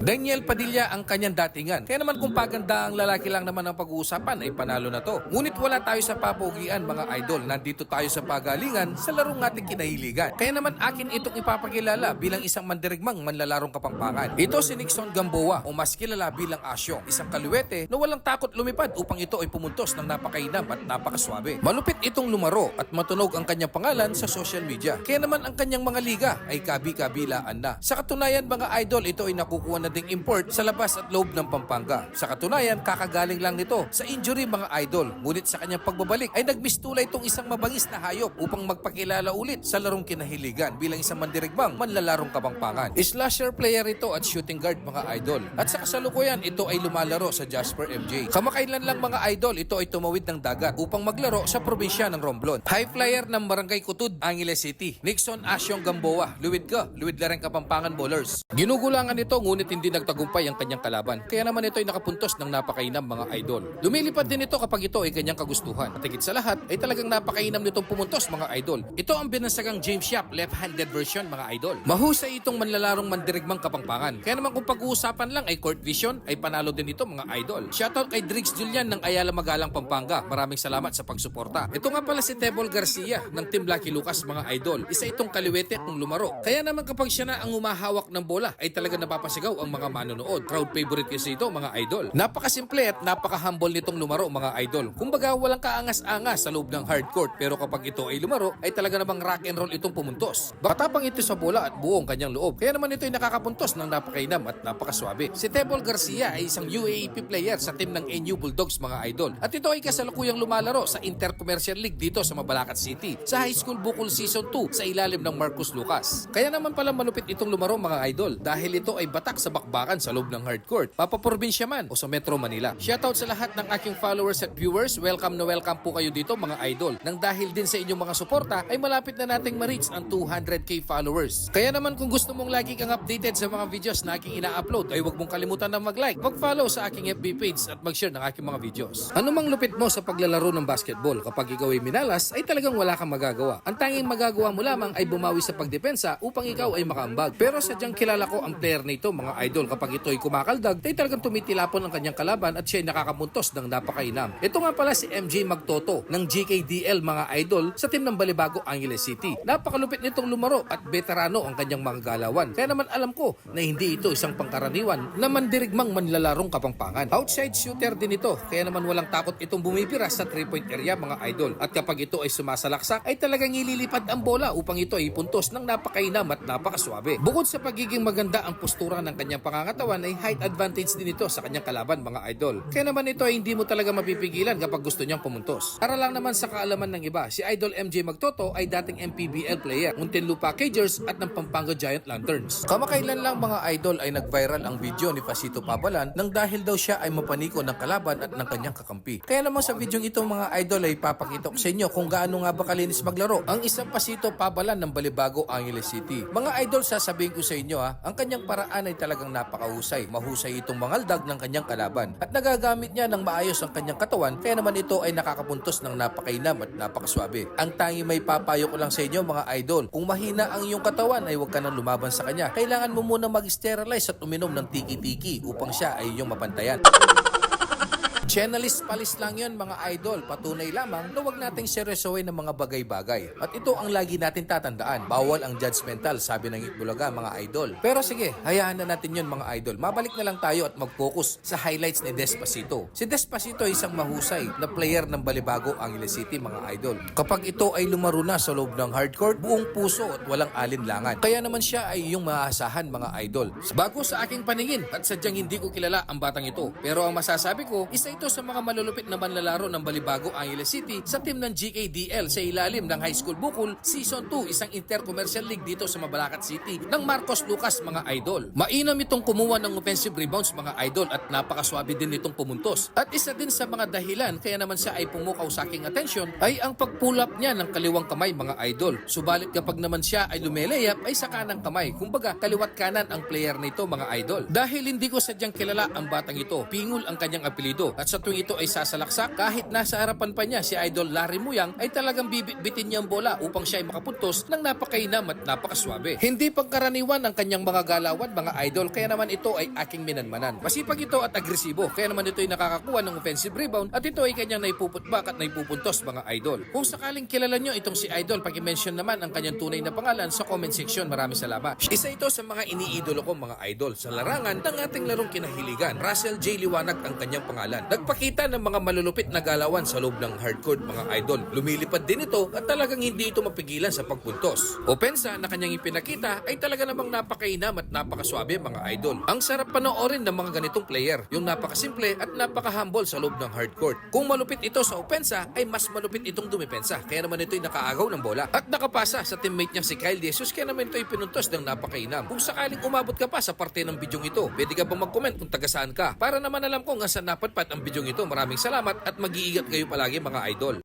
Daniel Padilla ang kanyang datingan. Kaya naman kung paganda ang lalaki lang naman ang pag-uusapan ay panalo na to. Ngunit wala tayo sa papugian mga idol. Nandito tayo sa pagalingan sa larong ating kinahiligan. Kaya naman akin itong ipapakilala bilang isang mandirigmang manlalarong Kapampangan. Ito si Nixon Gamboa o mas kilala bilang Asyo. Isang kaluwete na walang takot lumipad upang ito ay pumuntos ng napakainam at napakaswabe. Malupit itong lumaro at matunog ang kanyang pangalan sa social media. Kaya naman ang kanyang mga liga ay kabi-kabilaan na. Sa katunayan mga idol, ito ay nakukuha na ding import sa labas at loob ng Pampanga. Sa katunayan, kakagaling lang nito sa injury mga idol. Ngunit sa kanyang pagbabalik ay nagmistula itong isang mabangis na hayop upang magpakilala ulit sa larong kinahiligan bilang isang mandirigmang manlalarong Kapampangan. Slasher player ito at shooting guard mga idol. At sa kasalukuyan, ito ay lumalaro sa Jasper MJ. Kamakailan lang mga idol, ito ay tumawid ng dagat upang maglaro sa probinsya ng Romblon. High flyer ng Barangay Kutud, Angeles City. Nixon Asyong Gamboa, luwid lareng Kapampangan bowlers. Ginugulangan ito ngunit hindi nagtagumpay ang kanyang kalaban. Kaya naman ito ay nakapuntos ng napakainam mga idol. Lumilipad din ito kapag ito ay kanyang kagustuhan. At higit sa lahat ay talagang napakainam nitong pumuntos mga idol. Ito ang binansagang James Yap left-handed version mga idol. Mahusay itong manlalarong mandirigmang Kapampangan. Kaya naman kung pag-uusapan lang ay court vision ay panalo din ito mga idol. Shoutout kay Drix Julian ng Ayala Magalang Pampanga. Maraming salamat sa pagsuporta. Ito nga pala si Tebol Garcia ng Team Lucky Lucas mga idol. Isa itong kaliwete kung lumaro. Kaya naman kapag siya na ang humahawak ng bola ay talaga napapasigaw ang mga manonood. Crowd favorite kasi ito mga idol. Napakasimple at napaka-humble nitong lumaro mga idol. Kumbaga walang kaangas-angas sa loob ng hardcourt pero kapag ito ay lumaro ay talaga namang rock and roll itong pumuntos. Batapang ito sa bola at buong kanyang loob. Kaya naman ito ay nakakapuntos ng napakainam at napakaswabe. Si Tebol Garcia ay isang UAAP player sa team ng NU Bulldogs mga idol. At ito ay kasalukuyang lumalaro sa Intercommercial League dito sa Mabalacat City sa High School Bukol Season 2 sa ilalim ng Marcos Lucas. Kaya naman pala malupit itong lumaro mga idol dahil ito ay batak sa bakbakan sa loob ng hardcourt, papaprobinsya man o sa Metro Manila. Shoutout sa lahat ng aking followers at viewers. Welcome na welcome po kayo dito mga idol. Nang dahil din sa inyong mga suporta ay malapit na nating ma-reach ang 200k followers. Kaya naman kung gusto mong lagi kang updated sa mga videos na aking ina-upload ay huwag mong kalimutan na mag-like, mag-follow sa aking FB page at mag-share ng aking mga videos. Ano mang lupit mo sa paglalaro ng basketball, kapag ikaw ay minalas ay talagang wala kang magagawa. Ang tanging magagawa mo lamang ay bumawi sa pagdepensa upang ikaw ay makaambag. Pero sadyang kilala ko ang player nito mga idol, kapag ito ay kumakaldag ay talagang tumitilapon ang kanyang kalaban at siya ay nakakapuntos ng napakainam. Ito nga pala si MJ Magtoto ng GKDL mga idol sa team ng Balibago Angeles City. Napakalupit nitong lumaro at veterano ang kanyang mga galawan. Kaya naman alam ko na hindi ito isang pangkaraniwan na mandirigmang manlalarong Kapampangan. Outside shooter din ito, kaya naman walang takot itong bumibira sa 3-point area mga idol. At kapag ito ay sumasalaksak ay talagang ililipad ang bola upang ito ay puntos ng napakainam at napakaswabe. Bukod sa pagiging maganda ang postura ng kanyang pangangatawan ay height advantage din ito sa kanyang kalaban mga idol. Kaya naman ito ay hindi mo talaga mapipigilan kapag gusto niyang pumuntos. Para lang naman sa kaalaman ng iba, si Idol MJ Magtoto ay dating MPBL player, Muntinlupa Cagers at ng Pampanga Giant Lanterns. Kamakailan lang mga idol ay nag-viral ang video ni Pasito Pabalan nang dahil daw siya ay mapaniko ng kalaban at ng kanyang kakampi. Kaya naman sa video itong mga idol ay papakita ko sa inyo kung gaano nga ba kalinis maglaro ang isang Pasito Pabalan ng Balibago Angeles City. Mga idol, sasabihin ko sa inyo ang kanyang paraan ay talagang napakahusay. Mahusay itong mangaldag ng kanyang kalaban at nagagamit niya ng maayos ang kanyang katawan, kaya naman ito ay nakakapuntos ng napakainam at napakaswabe. Ang tangi may papayo ko lang sa inyo mga idol, kung mahina ang iyong katawan ay huwag ka nang lumaban sa kanya. Kailangan mo muna mag-sterilize at uminom ng tiki-tiki upang siya ay iyong mapantayan. Channelist palis lang yun mga idol. Patunay lamang na huwag nating seryosohin ng mga bagay-bagay. At ito ang lagi natin tatandaan. Bawal ang judgmental, sabi ng Itbulaga mga idol. Pero sige, hayaan na natin yun mga idol. Mabalik na lang tayo at mag-focus sa highlights ni Despacito. Si Despacito ay isang mahusay na player ng Balibago Angeles City mga idol. Kapag ito ay lumaro na sa loob ng hardcourt, buong puso at walang alinlangan. Kaya naman siya ay iyong maaasahan mga idol. Bago sa aking paningin at sadyang hindi ko kilala ang batang ito. Pero ang masasabi ko, isa ito sa mga malulupit na manlalaro ng Balibago Angeles City sa team ng GKDL sa ilalim ng High School Bukol Season 2, isang Intercommercial League dito sa Mabalacat City ng Marcos Lucas mga idol. Mainam itong kumuha ng offensive rebounds mga idol at napakaswabe din itong pumuntos. At isa din sa mga dahilan kaya naman siya ay pumukaw sa aking atensyon ay ang pag-pull up niya ng kaliwang kamay mga idol. Subalit kapag naman siya ay lumelayap ay sa kanang kamay. Kumbaga kaliwat kanan ang player nito mga idol. Dahil hindi ko sadyang kilala ang batang ito, Pingul ang kanyang apelido at sa tuwing ito ay sasalaksak, kahit nasa harapan pa niya si Idol Larry Muyang, ay talagang bibitbitin niya ang bola upang siya ay makapuntos ng napakainam at napakaswabe. Hindi pangkaraniwan ang kanyang mga galawan, mga idol, kaya naman ito ay aking minanmanan. Masipag ito at agresibo, kaya naman ito ay nakakakuha ng offensive rebound at ito ay kanyang naipuputbak at naipupuntos, mga idol. Kung sakaling kilala nyo itong si Idol, paki-mention naman ang kanyang tunay na pangalan sa comment section. Maraming salamat. Isa ito sa mga iniidolo ko, mga idol, sa larangan ng ating larong kinahiligan. Russell J. Liwanag ang kanyang pangalan. Nagpakita ng mga malulupit na galawan sa loob ng hardcourt, mga idol. Lumilipad din ito at talagang hindi ito mapigilan sa pagpuntos. Opensa na kanyang ipinakita ay talaga namang napakainam at napakaswabe, mga idol. Ang sarap panoorin ng mga ganitong player, yung napakasimple at napaka-humble sa loob ng hardcourt. Kung malupit ito sa opensa, ay mas malupit itong dumepensa. Kaya naman ito ay nakaagaw ng bola at nakapasa sa teammate niyang si Kyle Jesus, kaya naman ito ay pinuntos ng napakainam. Kung sakaling umabot ka pa sa parte ng bidyong ito, pwede ka bang mag-comment kung taga saan ka? Para naman alam ko nga saan napatpat ang bidyong ito. Maraming salamat at mag-iingat kayo palagi, mga idol.